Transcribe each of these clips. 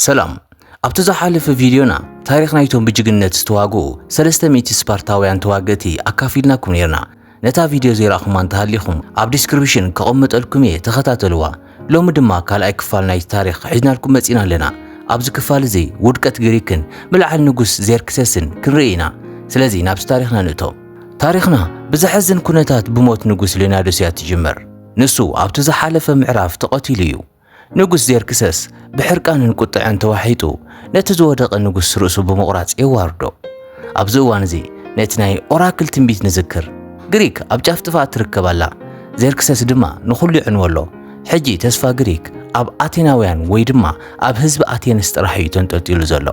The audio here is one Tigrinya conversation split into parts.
ሰላም ኣብቲ ዝሓለፈ ቪድዮና ታሪክ ናይቶም ብጅግነት ዝተዋግኡ 300 ስፓርታውያን ተዋገቲ ኣካፊልናኩም ነርና። ነታ ቪድዮ ዘይረኣኹም እንተሃሊኹም ኣብ ዲስክሪፕሽን ከቐምጠልኩም እየ ተኸታተልዋ። ሎሚ ድማ ካልኣይ ክፋል ናይቲ ታሪክ ሒዝናልኩም መፂና ኣለና። ኣብዚ ክፋል እዚ ውድቀት ግሪክን ምልዓል ንጉስ ዜርክሰስን ክንርኢ ኢና። ስለዚ ናብቲ ታሪክና ንእቶ። ታሪክና ብዘሕዝን ኩነታት ብሞት ንጉስ ሌናዶስ እያ ትጅመር። ንሱ ኣብቲ ዝሓለፈ ምዕራፍ ተቐቲሉ እዩ። ንጉስ ዜርክሰስ ብሕርቃንን ቁጥዕን ተዋሒጡ ነቲ ዝወደቐ ንጉስ ርእሱ ብምቑራጽ የዋርዶ። ኣብዚ እዋን እዚ ነቲ ናይ ኦራክል ትንቢት ንዝክር። ግሪክ ኣብ ጫፍ ጥፋእ ትርከብ ኣላ። ዜርክሰስ ድማ ንኹሉ ይዕንወሎ። ሕጂ ተስፋ ግሪክ ኣብ ኣቴናውያን ወይ ድማ ኣብ ህዝቢ ኣቴንስ ጥራሕ እዩ ተንጠልጢሉ ዘሎ።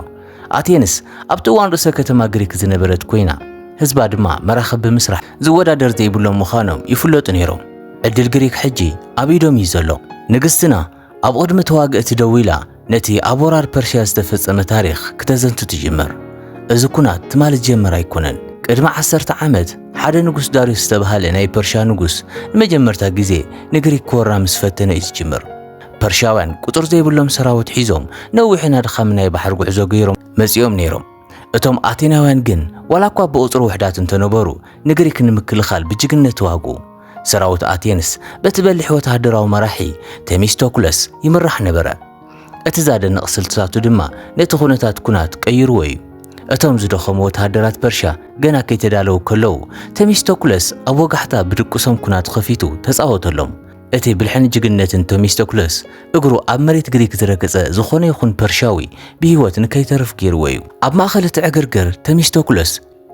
ኣቴንስ ኣብቲ እዋን ርእሰ ከተማ ግሪክ ዝነበረት ኮይና ህዝባ ድማ መራኸቢ ብምስራሕ ዝወዳደር ዘይብሎም ምዃኖም ይፍለጡ ነይሮም። ዕድል ግሪክ ሕጂ ኣብ ኢዶም እዩ ዘሎ። ንግስትና ኣብ ቅድሚ ተዋግእቲ ደው ኢላ ነቲ ኣብ ወራር ፐርሺያ ዝተፈጸመ ታሪክ ክተዘንቱ ትጅመር። እዚ ኩናት ትማል ዝጀመር ኣይኮነን። ቅድሚ 10 ዓመት ሓደ ንጉስ ዳርዮስ ዝተባሃለ ናይ ፐርሺያ ንጉስ ንመጀመርታ ግዜ ንግሪክ ክወራ ምስ ፈተነ እዩ ዝጅምር። ፐርሺያውያን ቁጥር ዘይብሎም ሰራዊት ሒዞም ነዊሕን ኣድኻሚ ናይ ባሕር ጉዕዞ ገይሮም መጺኦም ነይሮም። እቶም ኣቴናውያን ግን ዋላ እኳ ብቁፅሪ ውሕዳት እንተነበሩ ንግሪክ ንምክልኻል ብጅግነት ተዋግኡ። ሰራዊት ኣቴንስ በቲ በሊሕ ወታደራዊ መራሒ ቴሚስቶክለስ ይምራሕ ነበረ። እቲ ዘደንቕ ስልትታቱ ድማ ነቲ ኩነታት ኩናት ቀይርዎ እዩ። እቶም ዝደኸሙ ወታደራት ፐርሺያ ገና ከይተዳለዉ ከለዉ ቴሚስቶክለስ ኣብ ወጋሕታ ብድቁሶም ኩናት ከፊቱ ተፃወተሎም። እቲ ብልሕን ጅግነትን ቴሚስቶክለስ እግሩ ኣብ መሬት ግሪክ ዝረገፀ ዝኾነ ይኹን ፐርሺያዊ ብሂወት ንከይተርፍ ገይርዎ እዩ። ኣብ ማእኸል እቲ ዕግርግር ቴሚስቶክለስ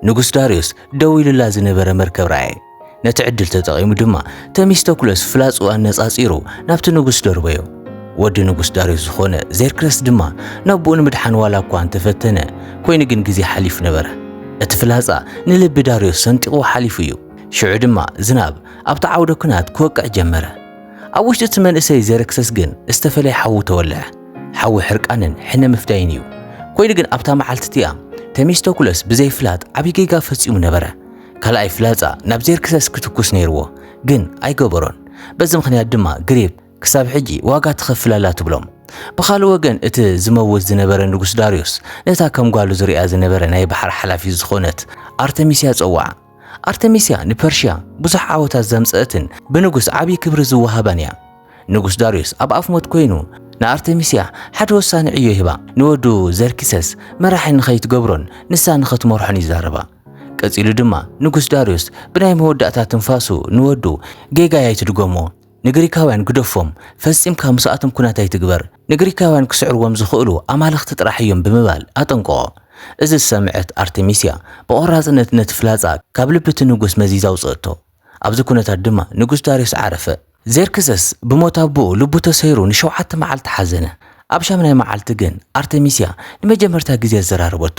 ንጉስ ዳርዮስ ደው ኢሉላ ዝነበረ መርከብ ረኣየ። ነቲ ዕድል ተጠቒሙ ድማ ቴሚስቶክለስ ፍላጹ ኣነጻጺሩ ናብቲ ንጉስ ደርበዮ። ወዲ ንጉስ ዳርዮስ ዝኾነ ዜርክሰስ ድማ ናብኡ ንምድሓን ዋላ እኳ እንተፈተነ ኮይኑ ግን ግዜ ሓሊፉ ነበረ። እቲ ፍላጻ ንልቢ ዳርዮስ ሰንጢቑ ሓሊፉ እዩ። ሽዑ ድማ ዝናብ ኣብቲ ዓውደ ኩናት ክወቅዕ ጀመረ። ኣብ ውሽጢ እቲ መንእሰይ ዜርክሰስ ግን ዝተፈለየ ሓዊ ተወልዐ። ሓዊ ሕርቃንን ሕነ ምፍዳይን እዩ። ኮይኑ ግን ኣብታ መዓልቲ እቲኣ ቴሚስቶክለስ ብዘይፍላጥ ዓብዪ ጌጋ ፈጺሙ ነበረ። ካልኣይ ፍላጻ ናብ ዜርክሰስ ክትኩስ ነይርዎ ግን ኣይገበሮን። በዚ ምኽንያት ድማ ግሪክ ክሳብ ሕጂ ዋጋ ትኸፍላላ ትብሎም። ብኻልእ ወገን እቲ ዝመውት ዝነበረ ንጉስ ዳርዮስ ነታ ከም ጓሉ ዝሪኣ ዝነበረ ናይ ባሕር ሓላፊ ዝኾነት ኣርተሚስያ ፀዋዓ። ኣርተሚስያ ንፐርሺያ ብዙሕ ዓወታት ዘምፅአትን ብንጉስ ዓብዪ ክብሪ ዝወሃባን እያ። ንጉስ ዳርዮስ ኣብ ኣፍ ሞት ኮይኑ ንኣርተሚስያ ሓደ ወሳኒ ዕዮ ሂባ ንወዱ ዜርክሰስ መራሒ ንኸይትገብሮን ንሳ ንኸትመርሖን ይዛረባ። ቀፂሉ ድማ ንጉስ ዳርዮስ ብናይ መወዳእታ ትንፋሱ ንወዱ ጌጋይ ኣይትድገሞ፣ ንግሪካውያን ግደፎም ፈጺምካ ምስኣቶም ኩናት ኣይትግበር፣ ንግሪካውያን ክስዕርዎም ዝኽእሉ ኣማልኽቲ ጥራሕ እዮም ብምባል ኣጠንቅቖ። እዚ ዝሰምዐት ኣርተሚስያ ብቆራጽነት ነቲ ፍላጻ ካብ ልቢ እቲ ንጉስ መዚዛ ኣውፅአቶ። ኣብዚ ኩነታት ድማ ንጉስ ዳርዮስ ዓረፈ። ዜርክሰስ ብሞት ኣቦኡ ልቡ ተሰይሩ ን7 መዓልቲ ሓዘነ። ኣብ 8 መዓልቲ ግን ኣርተሚስያ ንመጀመርታ ግዜ ዘራርበቶ።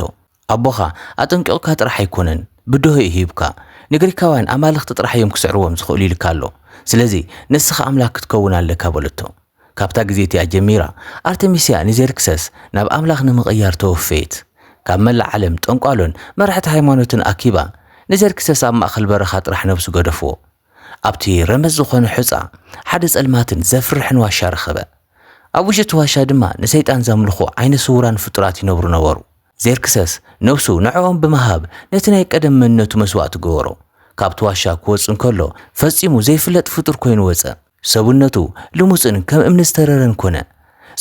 ኣቦኻ ኣጠንቂቕካ ጥራሕ ኣይኮነን ብድሆ ይሂብካ፣ ንግሪካውያን ኣማልኽቲ ጥራሕ እዮም ክስዕርዎም ዝኽእሉ ኢልካ ኣሎ። ስለዚ ንስኻ ኣምላክ ክትከውን ኣለካ በለቶ። ካብታ ግዜ እቲኣ ጀሚራ ኣርተሚስያ ንዜርክሰስ ናብ ኣምላኽ ንምቕያር ተወፈየት። ካብ መላእ ዓለም ጠንቋሎን መራሕቲ ሃይማኖትን ኣኪባ ንዜርክሰስ ኣብ ማእኸል በረኻ ጥራሕ ነብሱ ገደፍዎ። ኣብቲ ረመዝ ዝኾነ ሕፃ ሓደ ጸልማትን ዘፍርሕን ዋሻ ረኸበ። ኣብ ውሽጢ ዋሻ ድማ ንሰይጣን ዘምልኹ ዓይነ ስውራን ፍጡራት ይነብሩ ነበሩ። ዜርክሰስ ነብሱ ንዕኦም ብምሃብ ነቲ ናይ ቀደም መንነቱ መስዋዕቲ ገበሮ። ካብቲ ዋሻ ክወፅእ እንከሎ ፈጺሙ ዘይፍለጥ ፍጡር ኮይኑ ወፀ። ሰብነቱ ልሙፅን ከም እምኒ ዝተረረን ኮነ።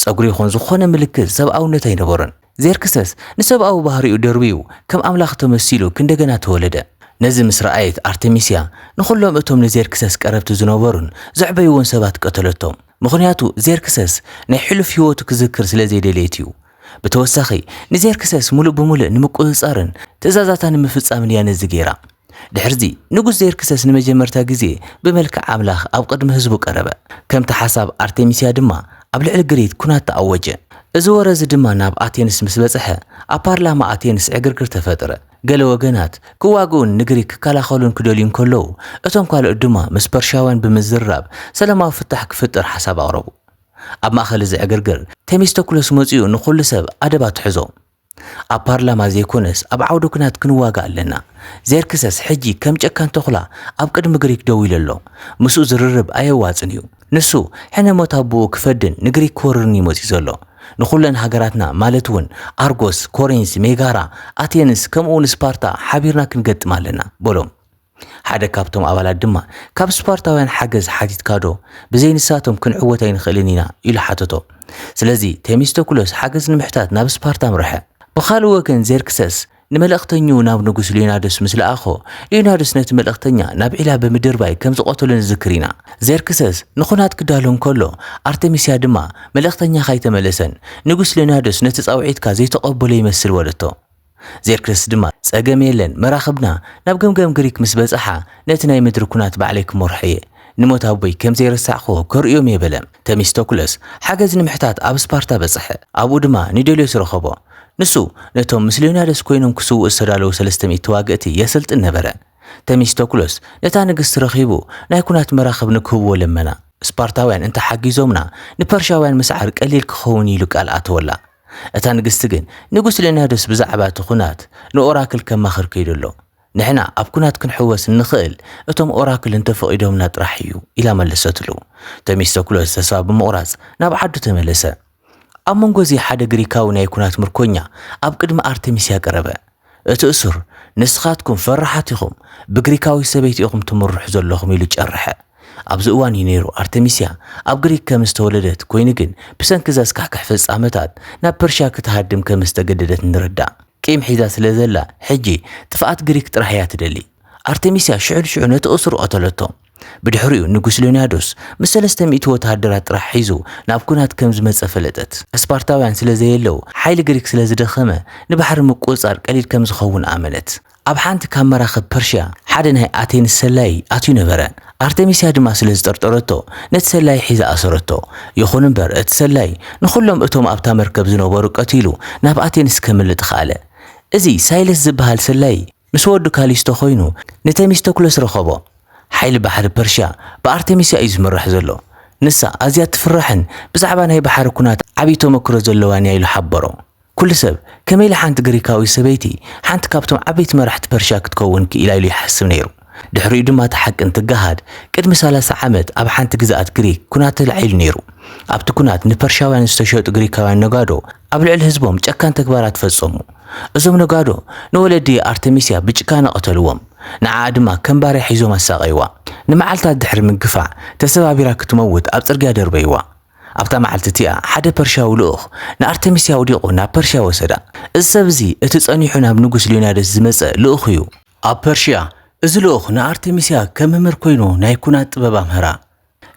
ጸጉሪ ይኹን ዝኾነ ምልክት ሰብኣውነት ኣይነበሮን። ዜርክሰስ ንሰብኣዊ ባህሪኡ ደርቢዩ ከም ኣምላኽ ተመሲሉ ክንደገና ተወለደ። ነዚ ምስ ረኣየት ኣርተሚስያ ንኹሎም እቶም ንዜርክሰስ ቀረብቲ ዝነበሩን ዘዕበይዎን ሰባት ቀተለቶም። ምኽንያቱ ዜርክሰስ ናይ ሕሉፍ ህይወቱ ክዝክር ስለ ዘይደልየት እዩ። ብተወሳኺ ንዜርክሰስ ሙሉእ ብምሉእ ንምቁፅጻርን ትእዛዛታ ንምፍጻምን እያ ነዚ ገይራ። ድሕርዚ ንጉስ ዜርክሰስ ንመጀመርታ ግዜ ብመልክዕ ኣምላኽ ኣብ ቅድሚ ህዝቡ ቀረበ። ከምቲ ሓሳብ ኣርተሚስያ ድማ ኣብ ልዕሊ ግሪክ ኩናት ተኣወጀ። እዚ ወረዚ ድማ ናብ ኣቴንስ ምስ በጽሐ ኣብ ፓርላማ ኣቴንስ ዕግርግር ተፈጥረ። ገለ ወገናት ክዋግኡን ንግሪክ ክከላኸሉን ክደልዩ ከለዉ እቶም ካልኦት ድማ ምስ ፐርሺያውያን ብምዝራብ ሰላማዊ ፍታሕ ክፍጠር ሓሳብ ኣቕረቡ። ኣብ ማእኸል እዚ ዕግርግር ቴሚስቶክለስ መጺኡ ንኹሉ ሰብ ኣደባ ትሕዞ። ኣብ ፓርላማ ዘይኮነስ ኣብ ዓውደ ኩናት ክንዋጋ ኣለና። ዜርክሰስ ሕጂ ከም ጨካን ተኹላ ኣብ ቅድሚ ግሪክ ደው ኢሉ ኣሎ። ምስኡ ዝርርብ ኣየዋፅን እዩ። ንሱ ሕነ ሞት ኣቦኡ ክፈድን ንግሪክ ክወርርን ይመፂ ዘሎ። ንኹለን ሃገራትና ማለት እውን አርጎስ፣ ኮሪንስ፣ ሜጋራ፣ አቴንስ ከምኡውን ስፓርታ ሓቢርና ክንገጥም ኣለና በሎም። ሓደ ካብቶም ኣባላት ድማ ካብ ስፓርታውያን ሓገዝ ሓቲትካዶ ብዘይ ንሳቶም ክንዕወት ኣይንኽእልን ኢና ኢሉ ሓተቶ። ስለዚ ቴሚስቶክሎስ ሓገዝ ንምሕታት ናብ ስፓርታ ምርሐ። ብኻልእ ወገን ዜርክሰስ ንመልእኽተኛው ናብ ንጉስ ሊዮናዶስ ምስ ለኣኾ ሊዮናዶስ ነቲ መልእኽተኛ ናብ ዒላ ብምድር ባይ ከም ዝቆተሎ ንዝክር ኢና። ዜርክሰስ ንኹናት ክዳሎ እንከሎ ኣርቴሚስያ ድማ መልእኽተኛ ካይተመለሰን ንጉስ ሊዮናዶስ ነቲ ጻውዒትካ ዘይተቐበሎ ይመስል ወለቶ። ዜርክሰስ ድማ ጸገም የለን መራኽብና ናብ ገምገም ግሪክ ምስ በጽሓ ነቲ ናይ ምድሪ ኩናት ባዕለይ ክመርሖ እየ ንሞት ኣቦይ ከም ዘይረሳዕኮ ከርእዮም የበለ። ቴሚስቶክሎስ ሓገዝ ንምሕታት ኣብ ስፓርታ በጽሐ። ኣብኡ ድማ ኒዶልዮስ ረኸቦ። ንሱ ነቶም ምስ ሊዮናዶስ ኮይኖም ክስውኡ ዝተዳለዉ 300 ተዋግእቲ የሰልጥን ነበረ። ቴሚስቶክሎስ ነታ ንግስቲ ረኺቡ ናይ ኩናት መራኽብ ንክህብዎ ለመና። ስፓርታውያን እንተሓጊዞምና ንፐርሻውያን ምስዓር ቀሊል ክኸውን ኢሉ ቃል ኣተወላ። እታ ንግስቲ ግን ንጉስ ሊዮናዶስ ብዛዕባ እቲ ኩናት ንኦራክል ከማኽር ከይደሎ ንሕና ኣብ ኩናት ክንሕወስ ንኽእል እቶም ኦራክል እንተፈቒዶምና ጥራሕ እዩ ኢላ መለሰትሉ። ቴሚስቶክሎስ ተስፋ ብምቑራጽ ናብ ዓዱ ተመለሰ። ኣብ መንጎ እዚ ሓደ ግሪካዊ ናይ ኩናት ምርኮኛ ኣብ ቅድሚ ኣርቴሚስያ ቀረበ። እቲ እሱር ንስኻትኩም ፈራሓት ኢኹም ብግሪካዊ ሰበይቲ ኢኹም ትምርሑ ዘለኹም ኢሉ ጨርሐ። ኣብዚ እዋን እዩ ነይሩ ኣርቴሚስያ ኣብ ግሪክ ከም ዝተወለደት ኮይኑ ግን ብሰንኪ ዘስካሕክሕ ፍጻመታት ናብ ፐርሻ ክትሃድም ከም ዝተገደደት ንርዳእ። ቂም ሒዛ ስለ ዘላ ሕጂ ጥፍኣት ግሪክ ጥራሕ እያ ትደሊ። ኣርቴሚስያ ሽዑ ነቲ እሱር ቀተለቶ። ብድሕሪኡ ንጉስ ሊዮናዶስ ምስ 300 ወታደራት ጥራሕ ሒዙ ናብ ኩናት ከም ዝመጸ ፈለጠት። ስፓርታውያን ስለ ዘየለው ሓይሊ ግሪክ ስለ ዝደኸመ ንባሕሪ ምቁፅጻር ቀሊል ከም ዝኸውን ኣመነት። ኣብ ሓንቲ ካብ መራኽብ ፐርሽያ ሓደ ናይ ኣቴንስ ሰላይ ኣትዩ ነበረ። ኣርቴሚስያ ድማ ስለ ዝጠርጠረቶ ነቲ ሰላይ ሒዛ ኣሰረቶ። ይኹን እምበር እቲ ሰላይ ንኹሎም እቶም ኣብታ መርከብ ዝነበሩ ቀቲሉ ናብ ኣቴንስ ከምልጥ ኸኣለ። እዚ ሳይለስ ዝበሃል ሰላይ ምስ ወዱ ካሊስቶ ኮይኑ ንቴሚስቶክሎስ ረኸቦ። ሓይሊ ባሕሪ ፐርሽያ ብኣርቴሚስያ እዩ ዝምራሕ ዘሎ። ንሳ ኣዝያ ትፍራሕን ብዛዕባ ናይ ባሕሪ ኩናት ዓብዪ ተመክሮ ዘለዋን ኢሉ ሓበሮ። ኩሉ ሰብ ከመይ ኢላ ሓንቲ ግሪካዊ ሰበይቲ ሓንቲ ካብቶም ዓበይቲ መራሕቲ ፐርሽያ ክትከውን ክኢላ ኢሉ ይሓስብ ነይሩ። ድሕሪኡ ድማ እቲ ሓቂ እንትገሃድ ቅድሚ 30 ዓመት ኣብ ሓንቲ ግዛኣት ግሪክ ኩናት ተላዒሉ ነይሩ። ኣብቲ ኩናት ንፐርሻውያን ዝተሸጡ ግሪካውያን ነጋዶ ኣብ ልዕሊ ህዝቦም ጨካን ተግባራት ፈጸሙ። እዞም ነጋዶ ንወለዲ ኣርቴሚስያ ብጭካነ ቀተልዎም። ንዓ ድማ ከም ባርያ ሒዞም ኣሳቀይዋ። ንመዓልታት ድሕሪ ምግፋዕ ተሰባቢራ ክትመውት ኣብ ጽርግያ ደርበይዋ። ኣብታ መዓልቲ እቲኣ ሓደ ፐርሻዊ ልኡኽ ንኣርቴሚስያ ወዲቑ ናብ ፐርሽያ ወሰዳ። እዚ ሰብ እዚ እቲ ጸኒሑ ናብ ንጉስ ሊዮናዶስ ዝመጸ ልኡኽ እዩ። ኣብ ፐርሽያ እዚ ልኡኽ ንኣርቴሚስያ ከም መምህር ኮይኑ ናይ ኩናት ጥበብ ኣምሃራ።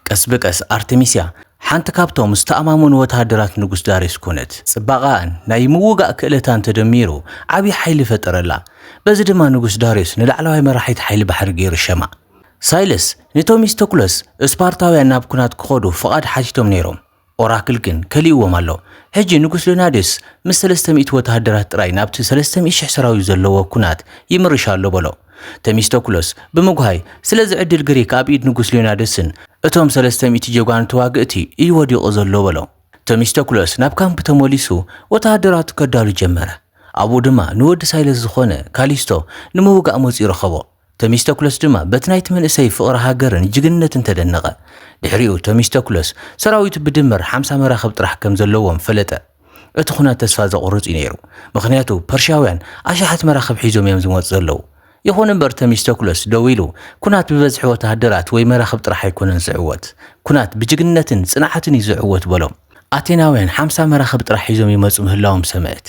ቀስ ብቀስ ኣርቴሚስያ ሓንቲ ካብቶም ዝተኣማመኑ ወታደራት ንጉስ ዳርዮስ ኮነት። ጽባቐን ናይ ምውጋእ ክእለታን ተደሚሩ ዓብዪ ሓይሊ ፈጠረላ። በዚ ድማ ንጉስ ዳርዮስ ንላዕለዋይ መራሒት ሓይሊ ባሕሪ ገይሩ ሸማ። ሳይለስ ንቴሚስቶክሎስ ስፓርታውያን ናብ ኩናት ክኸዱ ፍቓድ ሓቲቶም ነይሮም። ኦራክል ግን ከሊእዎም ኣሎ። ሕጂ ንጉስ ሊዮናዶስ ምስ 300 ወታደራት ጥራይ ናብቲ 300,000 ሰራዊት ዘለዎ ኩናት ይምርሻ ኣሎ በሎ። ቴሚስቶክሎስ ብምጉሃይ ስለዚ ዕድል ግሪክ ኣብ ኢድ ንጉስ ሊዮናዶስን እቶም 300 ጀጓን ተዋግእቲ እዩ ወዲቑ ዘሎ በሎ። ቴሚስቶክሎስ ናብ ካምፕ ተመሊሱ ወታደራቱ ከዳሉ ጀመረ። ኣብኡ ድማ ንወዲ ሳይለስ ዝኾነ ካሊስቶ ንምውጋእ መፂኡ ረኸቦ። ቴሚስቶክሎስ ድማ በቲ ናይቲ መንእሰይ ፍቕሪ ሃገርን ጅግንነትን ተደነቐ። ድሕሪኡ ቴሚስቶክሎስ ሰራዊቱ ብድምር 50 መራኽብ ጥራሕ ከም ዘለዎም ፈለጠ። እቲ ኩናት ተስፋ ዘቑርጽ እዩ ነይሩ። ምክንያቱ ፐርሻውያን ኣሽሓት መራኽብ ሒዞም እዮም ዝመፁ ዘለዉ። ይኹን እምበር ቴሚስቶክሎስ ደው ኢሉ ኩናት ብበዝሒ ወታደራት ወይ መራኽብ ጥራሕ ኣይኮነን ዝዕወት፣ ኩናት ብጅግንነትን ጽንዓትን እዩ ዝዕወት በሎም። ኣቴናውያን 50 መራኽብ ጥራሕ ሒዞም ይመፁ ምህላዎም ሰምዐት።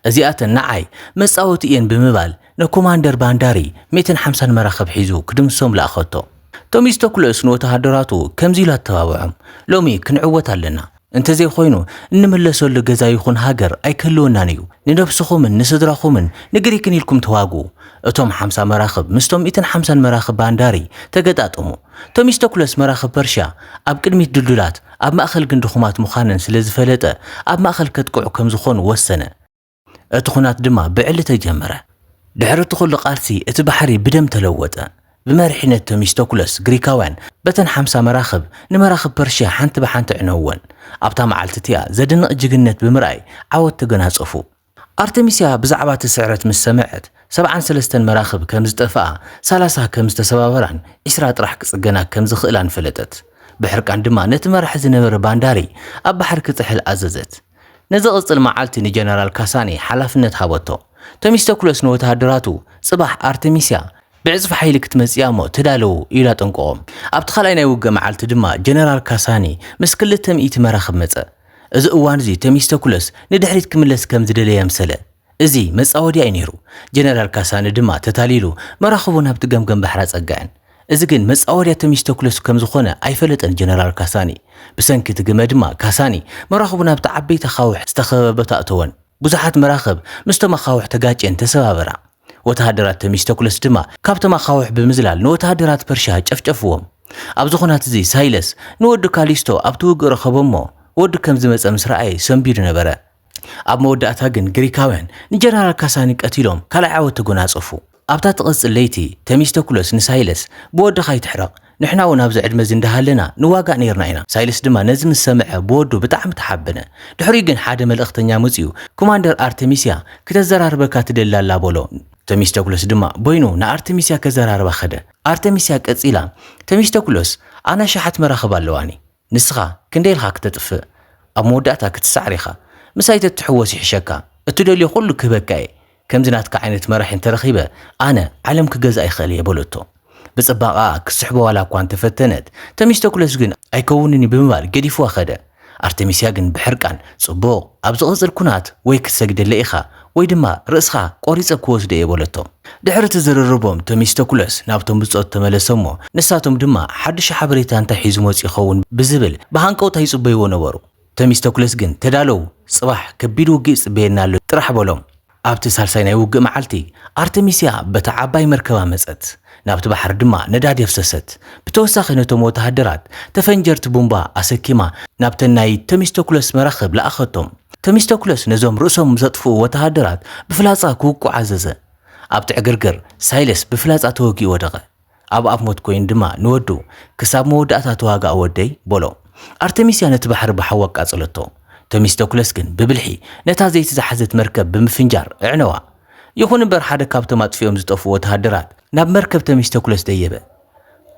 እዚኣተን ንዓይ መጻወቲ እየን ብምባል ንኮማንደር ባንዳሪ 150 መራኽብ ሒዙ ክድምሶም ለኣኸቶ። ቴሚስቶክሎስ ንወታደራቱ ከምዚ ኢሉ ኣተባብዖም፣ ሎሚ ክንዕወት ኣለና። እንተዘይ ኮይኑ እንመለሰሉ ገዛ ይኹን ሃገር ኣይክህልወናን እዩ። ንነብስኹምን ንስድራኹምን ንግሪክን ኢልኩም ተዋጉ። እቶም 50 መራኽብ ምስቶም 150 መራኽብ ባንዳሪ ተገጣጠሙ። ቴሚስቶክሎስ መራኽብ ፐርሽያ ኣብ ቅድሚት ድልዱላት ኣብ ማእኸል ግን ድኹማት ምዃነን ስለ ዝፈለጠ ኣብ ማእኸል ከጥቅዑ ከም ዝኾኑ ወሰነ። እቲ ኩናት ድማ ብዕሊ ተጀመረ። ድሕሪ እቲ ኩሉ ቃልሲ እቲ ባሕሪ ብደም ተለወጠ። ብመሪሕነት ቴሚስቶክሎስ ግሪካውያን በተን 50 መራኽብ ንመራኽብ ፐርሽያ ሓንቲ ብሓንቲ ዕነወን። ኣብታ መዓልቲ እቲኣ ዘደንቕ ጅግነት ብምርኣይ ዓወት ተገናጸፉ። ኣርቴሚስያ ብዛዕባ እቲ ስዕረት ምስ ሰምዐት 73 መራኽብ ከም ዝጠፍኣ 30 ከም ዝተሰባበራን 20 ጥራሕ ክጽገና ከም ዝኽእላን ፈለጠት። ብሕርቃን ድማ ነቲ መራሒ ዝነበረ ባንዳሪ ኣብ ባሕሪ ክጽሕል ኣዘዘት። نزقصل معالتي نجنرال كاساني حلفنت هابوتو تميستوكلوس نوتهادراتو صباح أرتميسيا بعزف حيلك تمزيامو تدالو إلى تنقوم أبتخلينا يوقع معالت دما جنرال كاساني مسكلة تمئيت مراخب مزا إذا أوانزي تميستوكلوس ندحريت كملس كم زدلي يمسلة إزي مسأودي أينيرو جنرال كاساني دما تتاليلو مراخبون هبتقام قم بحراس أقعن إذا كن مسأودي تميستوكلوس كم زخونة أيفلت جنرال كاساني بسنك تقم دما كاساني مراخبون هبتعبي تخاوح استخبب بتأتون بزحات مراخب مستما خاوح تقاجين تسبابرا وتهدرات تميستوكلوس دما كابتما خاوح بمزلال نو تهدرات برشا جفجفوهم أبزخونات زي سايلس نودو كاليستو أبتوق رخبمو ودو كم زمز أمسرائي سنبير نبرا أب مودة أتاقن غريكاوين نجرال كاسانيك أتيلوم كالا عاود تقوناز أفو أبتا تقص الليتي تميستوكلوس نسايلس بودو خاي تحرق نحنا ونابز عد مزين دهالنا نواقع نيرناينا سايلس دما نزم السمع بودو بتعم تحبنا دحريقن حادم الأختنيا مزيو كوماندر أرتميسيا كتزرار بكات دلال بولو تميستوكلوس دما بوينو نا أرتميسيا كزرار بخده أرتميسيا كتسيلا تميستوكلوس أنا شحت مراخب اللواني نسخة كنديل خاك تطفئ أب مودعتا كتسعريخا مسايت تحوسي حشكا اتدلي كل كبكاي كم زناتك عينت مرحين ترخيبة أنا علمك جزء خالي بولتو بصباقا كسحبه ولا كوان تفتنت تميستوكلوس جن أيكونني بمال قديفو أخده أرتميسيا جن بحركان صبوغ أبزغز الكونات ويك السجد الليخا ويدما رأسخا قوريزة كوز دي بولتو دحرت زرربهم تميستوكلوس نابتم بصوت تملسمو نساتم دما حدش حبريتان تحيزموز يخون بزبل بهانكو تحيزو ونورو تميستوكلوس جن تدالو صباح كبيرو جيس بينا له طرح بولهم أبت سالسين يوقع معلتي أرتميسيا بتعباي مركبة مسأت نابت بحر دما نداد يفسست بتوسخ نتو متهدرات تفنجرت بومبا أسكيما نابتناي تميستوكلوس مرخب لأخذتهم تميستوكلوس نزوم رؤسهم زطفو وتهدرات بفلاصة كوكو عززة أبت عقرقر سايلس بفلاصة توقي ودغة أب موت كوين دما نودو كساب مودعتا تواقع ودي بولو أرتميسيا نتبحر بحوق أصلتو تميستوكلوس كن ببلحي نتا زيت زحزت مركب بمفنجار عنوا يكون بر حدا كابتمات فيهم زطفو وتهدرات ناب مركب تميستوكلوس ديبه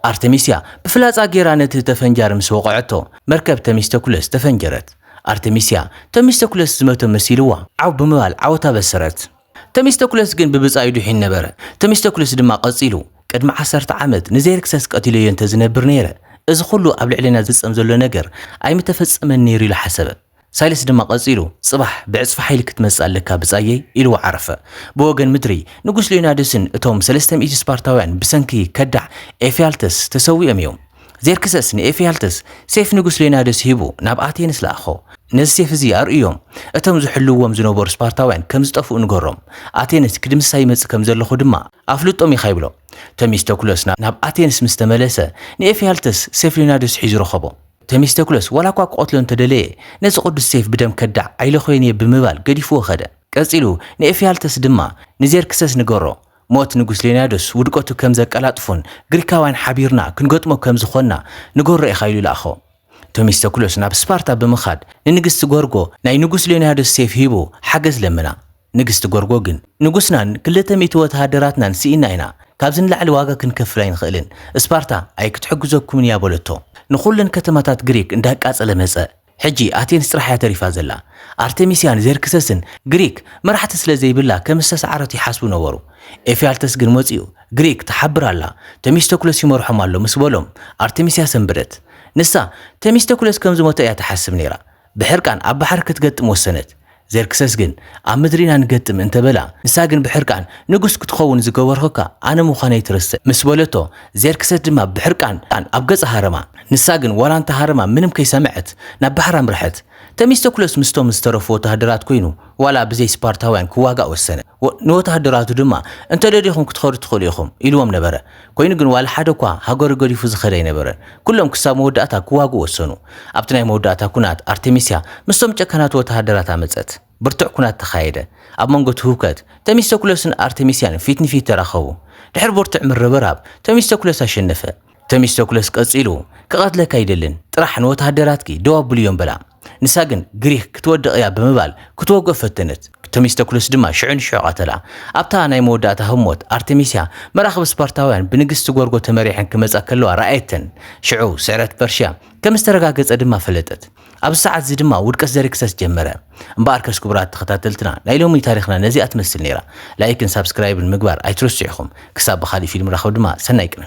أرتميسيا بفلاصة جيرانت تفنجار مسوقعتو مركب تميستوكلوس تفنجرت أرتميسيا تميستوكلوس زموتو مسيلوا عو بموال عوتا بسرت تميستوكلوس كن ببصايدو حين نبره تميستوكلوس دما قصيلو قدم 10 عامت نزيركسس قتيلو ينتزنبر نيره إذا خلو قبل علينا زصم زلو نجر أي متفصمن نيري لحسبه سايلس دما قصيلو صباح بعصف حيلك تمسال لك بزايي إلو عرفه بوغن مدري نقول ليونادسن اتوم سلستم إيجي سبارتاوان بسنكي كدع إفيالتس تسوي أميوم زيركسس إفيالتس سيف نقول ليونادس هيبو نابعاتين سلاخو نزسيف زي أرئيوم اتوم زحلوهم زنوبور سبارتاوان كم زطفو نقرم آتينس كدم سايمتس كم زلخو دما أفلوتهم يخيبلو تميستوكلوس ناب آتينس مستملسة نإفيالتس سيف ليونادس حجرو خبو تميستوكلوس ولا كواك قتلون تدليه نز قدس سيف بدم كدع عيلو خويني بمبال قديفو خده كاسيلو نإفيالتس دما نزير كسس نقرو موت نقوس لينادوس ودقوتو كم زك ألاطفون غريكاوان حبيرنا كنقوتمو كم زخونا نقر رأي خايلو لأخو تميستوكلوس ناب سبارتا بمخاد ننقس تقورقو ناي نقوس لينادوس سيف هيبو حقز لمنا نقس تقورقو جن نقوسنا كلتا ميتوات هادراتنا نسينا اينا كابزن لعل واقا كنكفلين خيلين سبارتا اي كتحقزوكم يا بولتو نخلن كتماتات غريك انداك أصل مسأ حجي آتين استراحة تريفا زلا أرتميسيان زيركسسن غريك مرحة سلزي بالله كمستس عرتي حاسبو نورو إفيالتس غرموزيو غريك تحبر الله تميستوكلوس يمرحم الله مسبولهم أرتميسيا سنبرت نسا تميستوكلوس كم زموتا يتحسب نيرا بحركان أب حركة قدم وسنت زيركسس جن أمدرينا نقدم انت بلا نساقن بحركان نقص كتخون زقورهوكا أنا مخاني ترسل مسبولتو زيركسس دما بحركان أبقص هارما نساقن ولا انت هارما منم كي سمعت نبحرام رحت تميستوكلوس مستو مسترفو تهدرات كوينو ولا بزي سبارتاوان كواقا والسنة نو تهدراتو دما انت لديهم كتخور تخوليهم إلوام نبرا كوينو جن والا حدا كوا هاقور قولي فوز خري نبرا كلهم كسا موداتا كواقا والسنو أبتناي موداتا كونات أرتميسيا مستو مجاكنات وتهدرات عمزت برتع كونات تخايدة أب منقوت هوكات تميستوكلوسن أرتميسيان فيتني في تراخو دحر برتع من ربراب تميستوكلوس أشنفه تميستوكلوس قصيلو كقتل كايدلن طرح وتهدراتكي دواب بليون بلا ንሳ ግን ግሪክ ክትወድቕ እያ ብምባል ክትወግኦ ፈተነት ተሚስተኩልስ ድማ ሽዑን ሽዑ ቀተላ ኣብታ ናይ መወዳእታ ህሞት ኣርቴሚስያ መራኸብ ስፓርታውያን ብንግስቲ ጎርጎ ተመሪሐን ክመጻ ከለዋ ረኣየተን ሽዑ ስዕረት ፐርሽያ ከም ዝተረጋገጸ ድማ ፈለጠት ኣብ ሰዓት እዚ ድማ ውድቀት ዘሪክሰስ ጀመረ እምበኣር ከስ ክቡራት ተኸታተልትና ናይ ሎሚ ታሪኽና ነዚኣ ትመስል ነይራ ላይክን ሳብስክራይብን ምግባር ኣይትረስዑ ኢኹም ክሳብ ብኻሊእ ፊልም ረኸብ ድማ ሰናይ ቅነ